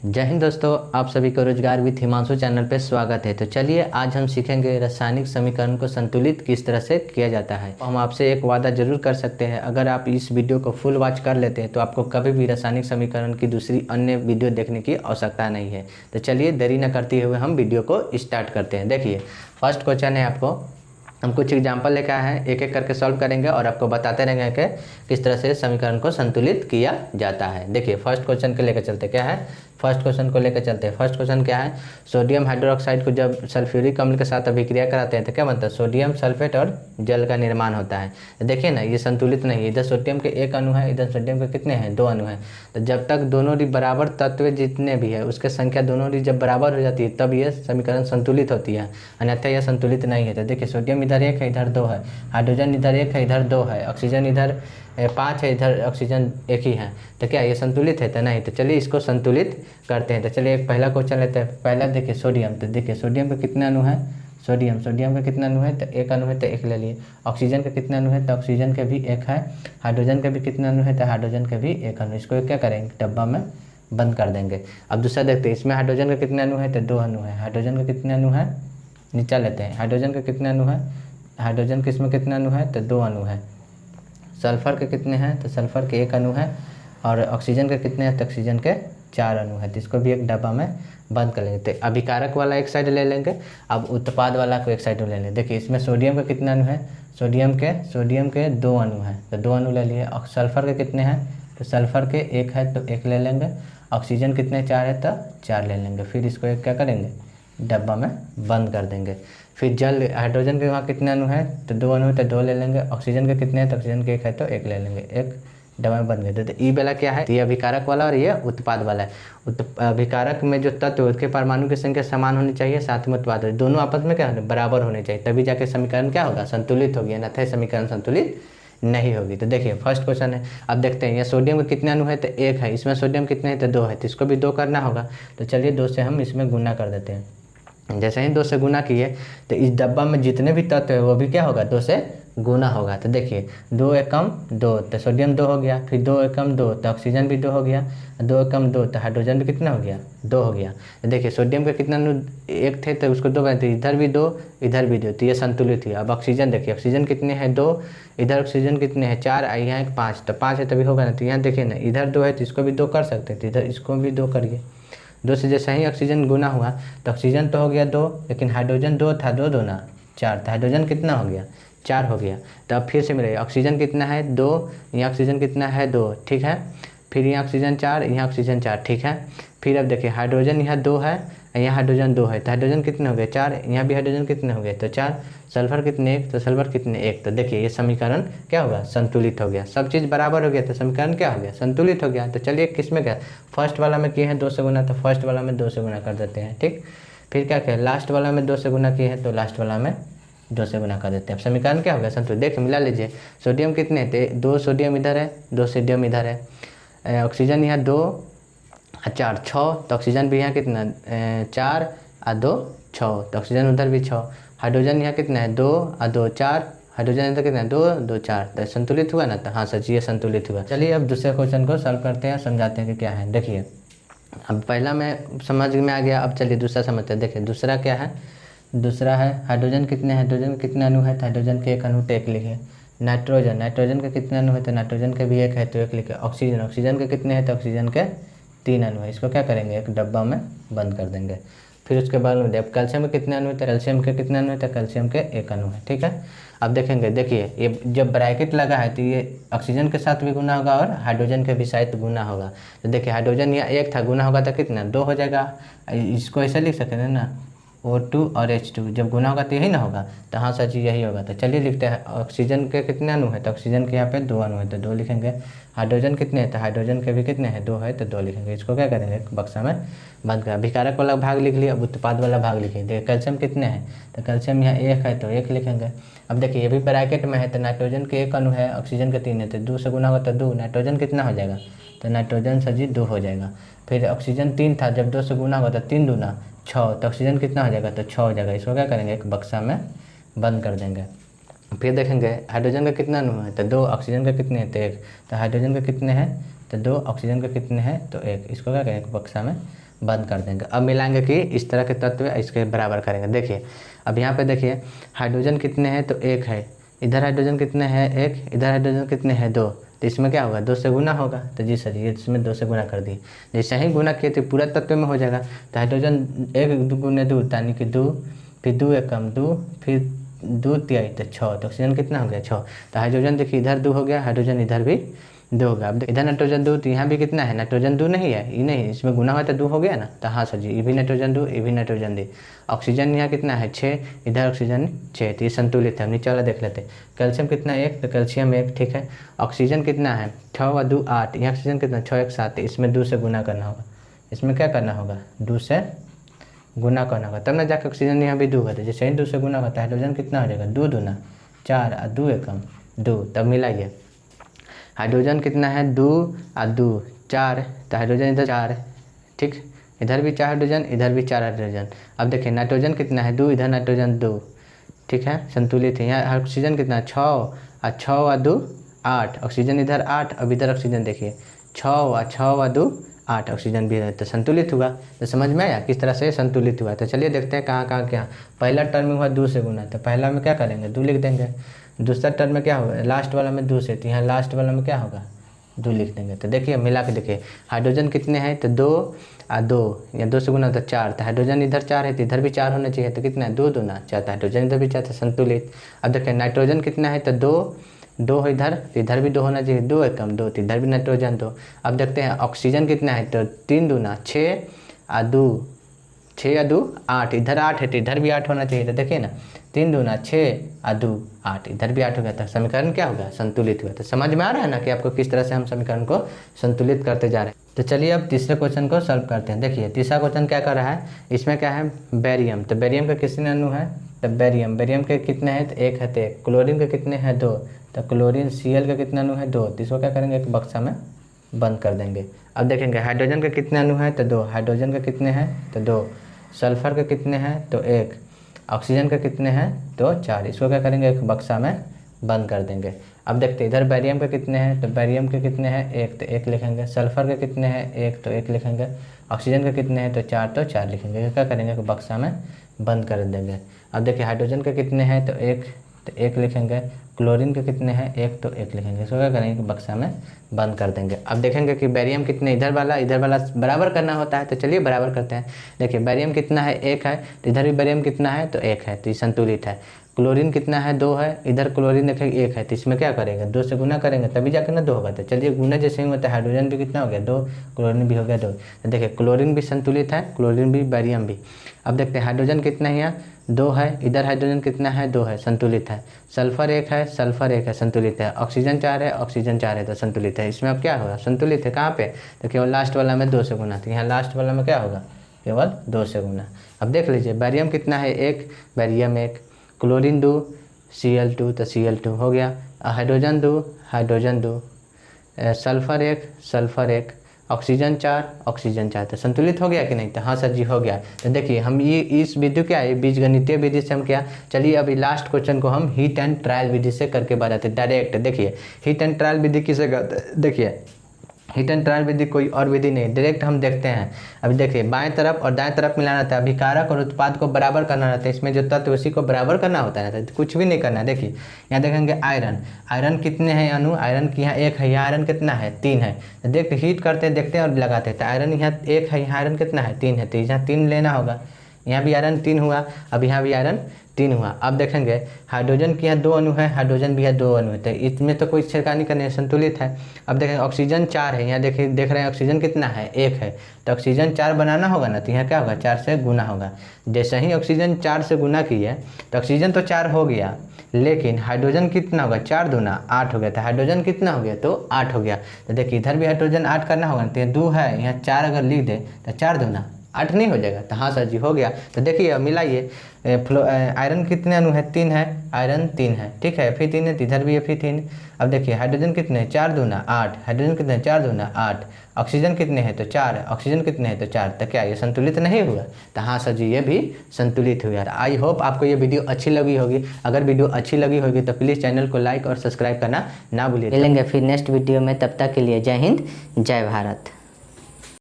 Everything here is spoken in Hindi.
जय हिंद दोस्तों, आप सभी को रोजगार विद हिमांशु चैनल पे स्वागत है। तो चलिए आज हम सीखेंगे रासायनिक समीकरण को संतुलित किस तरह से किया जाता है। हम आपसे एक वादा जरूर कर सकते हैं, अगर आप इस वीडियो को फुल वॉच कर लेते हैं तो आपको कभी भी रासायनिक समीकरण की दूसरी अन्य वीडियो देखने की आवश्यकता नहीं है। तो चलिए देरी न करते हुए हम वीडियो को स्टार्ट करते हैं। देखिए फर्स्ट क्वेश्चन है, आपको हम कुछ एग्जाम्पल लेकर आए हैं, एक एक करके सॉल्व करेंगे और आपको बताते रहेंगे कि किस तरह से समीकरण को संतुलित किया जाता है। देखिए फर्स्ट क्वेश्चन को लेकर चलते क्या है, फर्स्ट क्वेश्चन को लेकर चलते हैं। फर्स्ट क्वेश्चन क्या है, सोडियम हाइड्रोक्साइड को जब सल्फ्यूरिक अम्ल के साथ अभिक्रिया कराते हैं तो क्या बनता है, सोडियम सल्फेट और जल का निर्माण होता है। तो देखिए ना, ये संतुलित नहीं है, इधर सोडियम के एक अणु है, इधर सोडियम के कितने हैं, 2 अणु हैं। तो जब तक दोनों बराबर तत्व जितने भी है उसके संख्या दोनों जब बराबर हो जाती है तब ये समीकरण संतुलित होती है, अन्यथा यह संतुलित नहीं है। तो देखिए सोडियम इधर 1 है, इधर 2 है, हाइड्रोजन इधर 1 है, इधर 2 है, ऑक्सीजन इधर 5 है, इधर ऑक्सीजन 1 ही है। तो क्या ये संतुलित है? तो नहीं। तो चलिए इसको संतुलित करते हैं। तो चलिए एक पहला क्वेश्चन लेते हैं। पहला देखिए सोडियम, तो देखिए सोडियम के कितने अणु हैं, सोडियम का कितना अणु है, तो 1 अणु है तो 1 ले लिए। ऑक्सीजन का कितना अणु है, तो ऑक्सीजन के भी 1 है। हाइड्रोजन के भी कितना अणु है, तो हाइड्रोजन के भी 1 अणु। इसको क्या करेंगे, डब्बा में बंद कर देंगे। अब दूसरा देखते हैं, इसमें हाइड्रोजन का कितने अणु है, तो 2 अणु है। हाइड्रोजन का कितने अणु है, नीचा लेते हैं, हाइड्रोजन का कितने अणु है, हाइड्रोजन के इसमें कितने अणु है, तो 2 अणु है। सल्फर के कितने हैं, तो सल्फर के 1 अणु है। और ऑक्सीजन के कितने हैं, तो ऑक्सीजन के 4 अणु है। तो इसको भी एक डब्बा में बंद कर लेंगे। तो अभिकारक वाला एक साइड ले लेंगे, अब उत्पाद वाला को एक साइड में ले लेंगे। देखिए इसमें सोडियम का कितना अणु है, सोडियम के 2 अणु हैं, तो 2 अणु ले लिए। और सल्फर के कितने हैं, तो सल्फर के 1 है तो 1 ले लेंगे। ऑक्सीजन कितने 4 है तो 4 ले लेंगे। फिर इसको एक क्या करेंगे, डब्बा में बंद कर देंगे। फिर जल, हाइड्रोजन के वहाँ कितने अणु हैं, तो 2 अणु है तो 2 ले लेंगे। ऑक्सीजन के कितने हैं, तो ऑक्सीजन के 1 है तो 1 ले लेंगे, एक डब्बा में बन गए। तो ई वाला क्या है, ये अभिकारक वाला और ये उत्पाद वाला है। अभिकारक में जो तत्व है उसके परमाणु की संख्या समान होनी चाहिए, साथ में उत्पाद दोनों आपस में क्या बराबर होने चाहिए, तभी जाके समीकरण क्या होगा, संतुलित होगी, अन्यथा समीकरण संतुलित नहीं होगी। तो देखिए फर्स्ट क्वेश्चन है, अब देखते हैं ये सोडियम के कितने अणु है, तो 1 है। इसमें सोडियम कितने हैं, तो 2 है, तो इसको भी 2 करना होगा। तो चलिए 2 से हम इसमें गुना कर देते हैं। जैसे ही 2 से गुना किए तो इस डब्बा में जितने भी तत्व है वो भी क्या होगा, 2 से गुना होगा। तो देखिए 2 एकम 2, तो सोडियम 2 हो गया। फिर 2 एकम 2, तो ऑक्सीजन भी 2 हो गया। 2 एकम 2, तो हाइड्रोजन भी कितना हो गया, 2 हो गया। तो देखिए सोडियम के कितना 1 थे तो उसको 2 करते, इधर भी 2 इधर भी 2, तो ये संतुलित हुआ। अब ऑक्सीजन देखिए, ऑक्सीजन कितने हैं, 2, इधर ऑक्सीजन कितने हैं 4, यहाँ 5, तो 5 है तभी होगा ना। तो यहाँ देखिए ना, इधर 2 है तो इसको भी 2 कर सकते थे, इधर इसको भी 2 करिए। 2 से जैसे ही ऑक्सीजन गुना हुआ तो ऑक्सीजन तो हो गया 2, लेकिन हाइड्रोजन 2 था, 2 दूना 4, तो हाइड्रोजन कितना हो गया, 4 हो गया। तो अब फिर से मिलेगा, ऑक्सीजन कितना है 2, यहाँ ऑक्सीजन कितना है 2, ठीक है। फिर यहाँ ऑक्सीजन 4, यहाँ ऑक्सीजन 4, ठीक है। फिर अब देखिए हाइड्रोजन यहाँ 2 है, यहाँ हाइड्रोजन 2 है, तो हाइड्रोजन कितने हो गए 4, यहाँ भी हाइड्रोजन कितने हो गए, तो 4। सल्फर कितने 1, तो सल्फर कितने 1। तो देखिए ये समीकरण क्या होगा, संतुलित हो गया। सब चीज़ बराबर हो गया तो समीकरण क्या हो गया, संतुलित हो गया। तो चलिए किस में क्या, फर्स्ट वाला में किए हैं 2 से गुना, तो फर्स्ट वाला में 2 से गुना कर देते हैं, ठीक। फिर क्या कहें, लास्ट वाला में 2 से गुना किए हैं तो लास्ट वाला में 2 से गुना कर देते हैं। अब समीकरण क्या होगा, संतुलित। देखिए मिला लीजिए, सोडियम कितने थे, 2 सोडियम इधर है, 2 सोडियम इधर है। ऑक्सीजन यहाँ 2 और 4, 6, तो ऑक्सीजन भी यहाँ कितना 4 और 2 6, तो ऑक्सीजन उधर भी 6। हाइड्रोजन यहाँ कितना है 2 और 2 4, हाइड्रोजन इधर कितना है 2 2 4, तो संतुलित हुआ ना। तो हाँ सच, ये संतुलित हुआ। चलिए अब दूसरे क्वेश्चन को सॉल्व करते हैं, समझाते हैं कि क्या है। देखिए अब पहला में समझ में आ गया, अब चलिए दूसरा समझते हैं। देखिए दूसरा क्या है, दूसरा है हाइड्रोजन कितने, हाइड्रोजन के कितने अणु है, तो हाइड्रोजन के 1 अणु तो 1 लिखे। नाइट्रोजन के कितने अणु है, तो नाइट्रोजन के भी 1 है तो 1 लिखे। ऑक्सीजन के कितने हैं, तो ऑक्सीजन के 3 अणु है। इसको क्या करेंगे, एक डब्बा में बंद कर देंगे। फिर उसके बाद में अब कैल्शियम के कितने अणु है, तो कैल्शियम के कितने अणु है, तो कैल्शियम के 1 अणु है, ठीक है। अब देखेंगे, देखिए ये जब ब्रैकेट लगा है तो ये ऑक्सीजन के साथ भी गुना होगा और हाइड्रोजन के भी साथ गुना होगा। तो देखिए हाइड्रोजन यहाँ 1 था, गुना होगा तो कितना 2 हो जाएगा। इसको ऐसे लिख सकते हैं ना, O2 और H2 जब गुना होगा तो यही ना होगा। तो हाँ सच यही होगा। तो चलिए लिखते हैं, ऑक्सीजन के कितने अणु है, तो ऑक्सीजन के यहाँ पे 2 अणु है तो 2 लिखेंगे। हाइड्रोजन कितने हैं, तो हाइड्रोजन के भी कितने हैं 2 है तो 2 लिखेंगे। इसको क्या करेंगे, एक बक्सा में बंद कर। अभिकारक वाला भाग लिख लिया, अब उत्पाद वाला भाग लिखिए। देखिए कैल्शियम कितने हैं, तो कैल्शियम यहाँ 1 है तो 1 लिखेंगे। अब देखिए ये भी ब्रैकेट में है, तो नाइट्रोजन के 1 अणु है, ऑक्सीजन के 3 है, तो 2 से गुना होगा तो 2, नाइट्रोजन कितना हो जाएगा, तो नाइट्रोजन सजी 2 हो जाएगा। फिर ऑक्सीजन 3 था, जब 2 से गुना होगा तो 3 दूना 6, तो ऑक्सीजन कितना हो जाएगा, तो 6 हो जाएगा। इसको क्या करेंगे, एक बक्सा में बंद कर देंगे। फिर देखेंगे हाइड्रोजन का कितना अणु है, तो 2, ऑक्सीजन का कितने हैं, तो 1, तो हाइड्रोजन का कितने हैं, तो 2, ऑक्सीजन का कितने हैं, तो 1। इसको क्या करेंगे, एक बक्सा में बंद कर देंगे। अब मिलाएंगे कि इस तरह के तत्व इसके बराबर करेंगे। देखिए अब यहाँ पे देखिए हाइड्रोजन कितने हैं तो 1 है, इधर हाइड्रोजन कितने हैं 1, इधर हाइड्रोजन कितने हैं 2, तो इसमें क्या होगा 2 से गुना होगा। तो जी सर ये इसमें 2 से गुना कर दिए, जैसे ही गुना किए तो पूरा तत्व में हो जाएगा। तो हाइड्रोजन 1 गुने 2 यानी कि 2, फिर 2 एकम 2, फिर 2 तिहाई तो 6, तो ऑक्सीजन कितना हो गया 6। तो हाइड्रोजन देखिए इधर 2 हो गया, हाइड्रोजन इधर भी 2 होगा। अब इधर नाइट्रोजन 2 तो यहाँ भी कितना है नाइट्रोजन 2 नहीं है, ये नहीं, इसमें गुना हुआ तो 2 हो गया ना। तो हाँ सर जी ये भी नाइट्रोजन 2, ये भी नाइट्रोजन 2। ऑक्सीजन यहाँ कितना है 6, इधर ऑक्सीजन 6, तो ये संतुलित है। नीचे वाला देख लेते हैं। कैल्शियम कितना 1, तो कैल्शियम 1 ठीक है। ऑक्सीजन कितना है 6 व 2 8, यहाँ ऑक्सीजन कितना 6 1 7, इसमें 2 से गुना करना होगा। इसमें क्या करना होगा 2 से गुना करना होगा, तब ना जाकर ऑक्सीजन यहाँ भी 2 होता है। जैसे ही 2 से गुना होता है हाइड्रोजन कितना हो जाएगा 2 दूना 4 और 2 एकम 2। तब मिलाइए हाइड्रोजन कितना है 2 और 2 4, तो हाइड्रोजन इधर 4 ठीक, इधर भी 4 हाइड्रोजन, इधर भी 4 हाइड्रोजन। अब देखिए नाइट्रोजन कितना है 2, इधर नाइट्रोजन 2 ठीक है, संतुलित है। यहाँ ऑक्सीजन कितना है 6 और 6 और 2 8, ऑक्सीजन इधर 8, अब इधर ऑक्सीजन देखिए 6 और 2 8, ऑक्सीजन भी है, तो संतुलित हुआ। तो समझ में आया किस तरह से संतुलित हुआ। तो चलिए देखते हैं कहाँ कहाँ क्या। पहला टर्म में हुआ 2 से गुना, तो पहला में क्या करेंगे 2 लिख देंगे। दूसरा टर्म में क्या होगा लास्ट वाला में 2 से, तो यहाँ लास्ट वाला में क्या होगा 2 लिख देंगे। तो देखिए मिला के देखिए हाइड्रोजन कितने हैं तो 2 और 2, या 2 से गुना तो 4, तो हाइड्रोजन इधर 4 है तो इधर भी 4 होना चाहिए, तो कितना है 2 दूना 4, तो हाइड्रोजन इधर भी 4, तो संतुलित। अब देखिए नाइट्रोजन कितना है तो 2 है इधर, तो इधर भी 2 होना चाहिए, 2 एकम 2, तो इधर भी नाइट्रोजन 2। अब देखते हैं ऑक्सीजन कितना है तो 3 दूना 6 और 2 6 या 2 8, इधर 8 है तो इधर भी 8 होना चाहिए। तो देखिए ना 3 दूना 6 और 2 8, इधर भी 8 हो गया, था समीकरण क्या होगा संतुलित हुआ। तो समझ में आ रहा है ना कि आपको किस तरह से हम समीकरण को संतुलित करते जा रहे हैं। तो चलिए अब तीसरे क्वेश्चन को सॉल्व करते हैं। देखिए तीसरा क्वेश्चन क्या कर रहा है, इसमें क्या है बेरियम, तो बेरियम का कितने अणु है तो बेरियम के कितने हैं तो 1 है, तो क्लोरीन के कितने हैं 2, तो क्लोरीन Cl का कितना अणु है 2, तो इसको क्या करेंगे एक बक्सा में बंद कर देंगे। अब देखेंगे हाइड्रोजन के कितने अणु हैं तो 2, हाइड्रोजन के कितने हैं तो 2, सल्फर के कितने हैं तो 1, ऑक्सीजन के कितने हैं तो 4, इसको क्या करेंगे एक बक्सा में बंद कर देंगे। अब देखते इधर बैरियम के कितने हैं तो बैरियम के कितने हैं 1, तो 1 लिखेंगे। सल्फर के कितने हैं 1, तो 1 लिखेंगे। ऑक्सीजन के कितने हैं तो 4, तो 4 लिखेंगे। क्या करेंगे एक बक्सा में बंद कर देंगे। अब देखिए हाइड्रोजन के कितने हैं तो 1, तो 1 लिखेंगे। क्लोरीन के कितने हैं 1, तो 1 लिखेंगे। इसको क्या करेंगे बक्सा में बंद कर देंगे। अब देखेंगे कि बैरियम कितने, इधर वाला बराबर करना होता है, तो चलिए बराबर करते हैं। देखिए बैरियम कितना है 1 है, तो इधर भी बैरियम कितना है तो 1 है, तो ये संतुलित है। क्लोरीन कितना है 2 है, इधर क्लोरीन देखेंगे 1 है, तो इसमें क्या करेंगे 2 से गुना करेंगे तभी जाकर ना 2 होगा। तो चलिए गुना जैसे ही होता है हाइड्रोजन भी कितना हो गया 2, क्लोरीन भी हो गया 2। तो देखिए क्लोरीन भी संतुलित है, क्लोरीन भी बैरियम भी। अब देखते हैं हाइड्रोजन कितना है यहाँ 2 है, इधर हाइड्रोजन कितना है 2 है, संतुलित है। सल्फर 1 है, सल्फर 1 है, संतुलित है। ऑक्सीजन 4 है, ऑक्सीजन 4 है, तो संतुलित है। इसमें अब क्या होगा संतुलित है कहाँ पे, तो केवल लास्ट वाला में 2 से गुना, तो यहाँ लास्ट वाला में क्या होगा केवल 2 से गुना। अब देख लीजिए बैरियम कितना है 1, बैरियम 1, क्लोरीन 2, Cl2 तो Cl2 हो गया। Hydrogen 2, hydrogen 2, sulphur 1, sulphur 1, oxygen 4, oxygen 4, तो संतुलित हो गया कि नहीं, तो हाँ सर जी हो गया। तो देखिए हम ये इस विधि क्या है बीजगणितीय विधि से हम क्या, चलिए अभी लास्ट क्वेश्चन को हम हीट एंड ट्रायल विधि से करके बताते डायरेक्ट। देखिए हीट एंड ट्रायल विधि किसे कहते हैं, देखिए हीट एंड ट्रायल विधि कोई और विधि नहीं, डायरेक्ट हम देखते हैं। अभी देखिए बाएं तरफ और दाएं तरफ मिलाना रहता है, अभिकारक और उत्पाद को बराबर करना रहता है। इसमें जो तत्व उसी को बराबर करना होता है, कुछ भी नहीं करना है। देखिए यहाँ देखेंगे आयरन, आयरन कितने हैं अणु, आयरन की यहाँ 1 है, यहाँ आयरन कितना है 3 है। तो देखते हीट करते हैं देखते हैं और लगाते हैं, तो आयरन यहाँ 1 है, यहाँ आयरन कितना है 3 है, तो यहाँ 3 लेना होगा। यहाँ भी आयरन 3 हुआ, अब यहाँ भी आयरन 3 हुआ। अब देखेंगे हाइड्रोजन की यहाँ 2 अणु है, हाइड्रोजन भी है 2 अणु है, तो इसमें तो कोई छेड़खानी करनी है, संतुलित है। अब देखेंगे ऑक्सीजन 4 है, यहाँ देखिए देख रहे हैं ऑक्सीजन कितना है 1 है, तो ऑक्सीजन 4 बनाना होगा ना, तो यहाँ क्या होगा 4 से गुना होगा। जैसे ही ऑक्सीजन 4 से गुना किए तो ऑक्सीजन तो 4 हो गया, लेकिन हाइड्रोजन कितना होगा 4 दूना 8 हो गया, तो हाइड्रोजन कितना हो गया तो 8 हो गया। तो देखिए इधर भी हाइड्रोजन 8 करना होगा, तो 2 है, यहाँ 4 अगर लिख दे तो 4 दूना 8 नहीं हो जाएगा, तो हाँ सर जी हो गया। तो देखिए अब मिलाइए आयरन कितने अणु है 3 है, आयरन 3 है, ठीक है, Fe3 है, इधर भी है Fe3। अब देखिए हाइड्रोजन कितने 4 दूना 8, हाइड्रोजन कितने 4 दूना 8, ऑक्सीजन कितने हैं तो 4, ऑक्सीजन कितने हैं तो 4, तो क्या ये संतुलित नहीं हुआ, तो हाँ सर जी ये भी संतुलित हुआ। आई होप आपको ये वीडियो अच्छी लगी होगी। अगर वीडियो अच्छी लगी होगी तो प्लीज़ चैनल को लाइक और सब्सक्राइब करना ना भूलिए। मिलेंगे फिर नेक्स्ट वीडियो में, तब तक के लिए जय हिंद जय भारत।